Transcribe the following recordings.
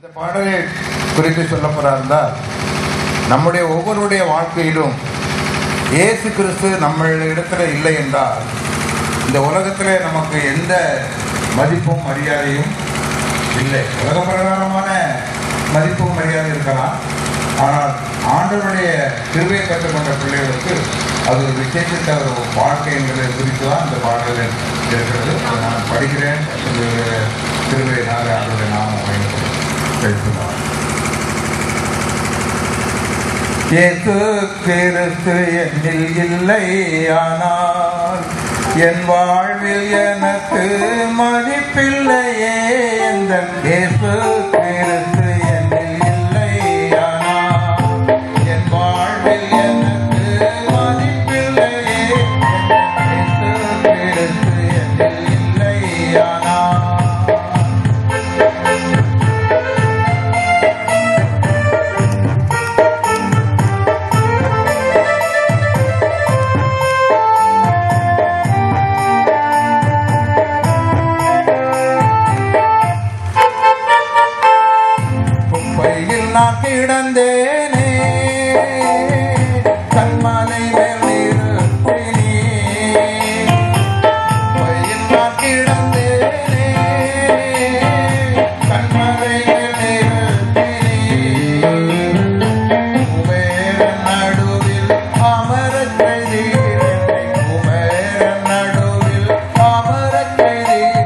இந்த பாடலை குறித்து சொல்லப்போறா இருந்தால், நம்முடைய ஒவ்வொருடைய வாழ்க்கையிலும் இயேசு கிறிஸ்து நம்ம இடத்துல இல்லை என்றால் இந்த உலகத்திலே நமக்கு எந்த மதிப்பும் மரியாதையும் இல்லை. உலக பிரகாரமான மதிப்பும் மரியாதை இருக்கலாம், ஆனால் ஆண்டவருடைய கிருபையை கற்றுக்கொண்ட பிள்ளைகளுக்கு அது ஒரு விசேஷித்த ஒரு வாழ்க்கை என்பதை குறித்து தான் இந்த பாடலில் இருக்கிறது. அதை நான் படிக்கிறேன். கிருபையினால் ஆண்டவருடைய நாமம் பேசுகிறார். இயேசு கிறிஸ்து என்னில் இல்லை, ஆனால் என் வாழ்வில் எனக்கு மதிப்பில்லையே. எந்த இயேசு கிறிஸ்து என்னில் இல்லை, ஆனால் என் வாழ்வில் எனக்கு மதிப்பில்லையே. இயேசு கிறிஸ்து என்னில் இல்லை, ஆனால் நான் கிடந்தேனே, கண்மலை மேல் நிறுத்தினே. நான் கிடந்தேனே, கண்மலை மேல் நிறுத்தினே. குமேரன் நடுவில் அமரச் செய்தீர், குமேரன் நடுவில் அமரச் செய்தீர்.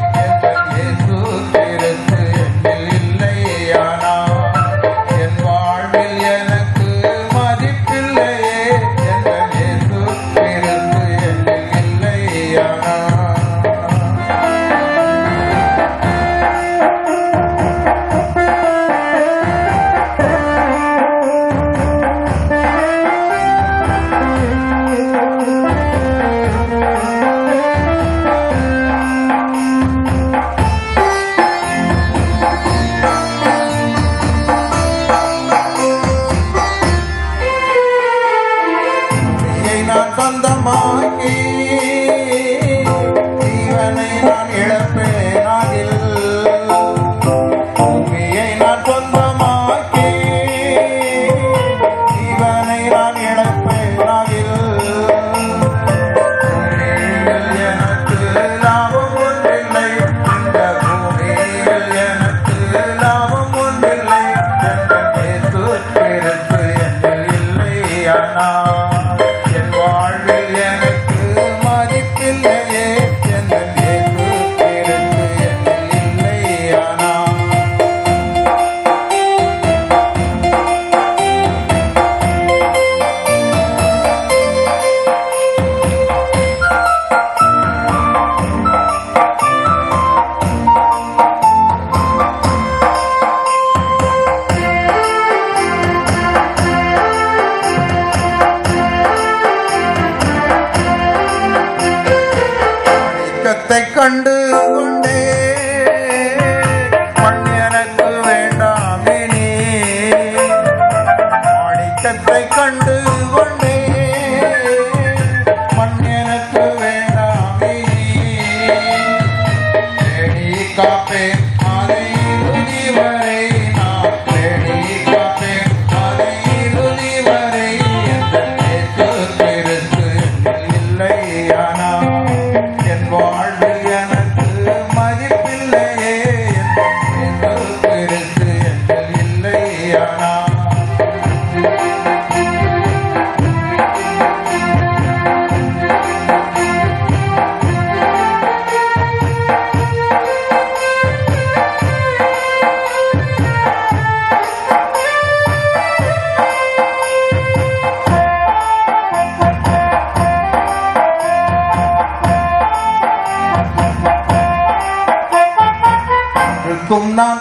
இயேசு கிறிஸ்து என்னில் இல்லை, ஆனால் என் வாழ்வில் எனக்கு மதிப்பில்லையே. என்ற இயேசு கிறிஸ்து என்னில் இல்லை, ஆனால் நான் சொந்தமாக்கி ஜீவனை நான் இழப்பேனாகில். பூமியை நான் சொந்தமாக்கி ஜீவனை நான் இழப்பேனாகில். எனக்கு லாபம் ஒன்றில்லை, இந்த பூமியில் எனக்கு லாபம் ஒன்றில்லை. என்ற இயேசு கிறிஸ்து என்னில் இல்லை, ஆனால் என் வாழ்வில் எனக்கு மதிப்பில்லையே. என்ற இயேசு கிறிஸ்து என்னில் இல்லை, ஆனால் மாணிக்கத்தை கண்டு கொண்டே மண் எனக்கு வேண்டாம் இனி. மாணிக்கத்தை கண்டு கொண்டே மண் எனக்கு வேண்டாம் இனி. தேடி காப்பேன் அதை இறுதி வரை, நான் தேடி காப்பேன் அதை இறுதி வரை. என்ற இயேசு கிறிஸ்து என்னில் இல்லை, ஆனால் என் வாழ்வில் எனக்கு மதிப்பில்லையே. என்ற இயேசு கிறிஸ்து என்னில் இல்லை, ஆனால் நான்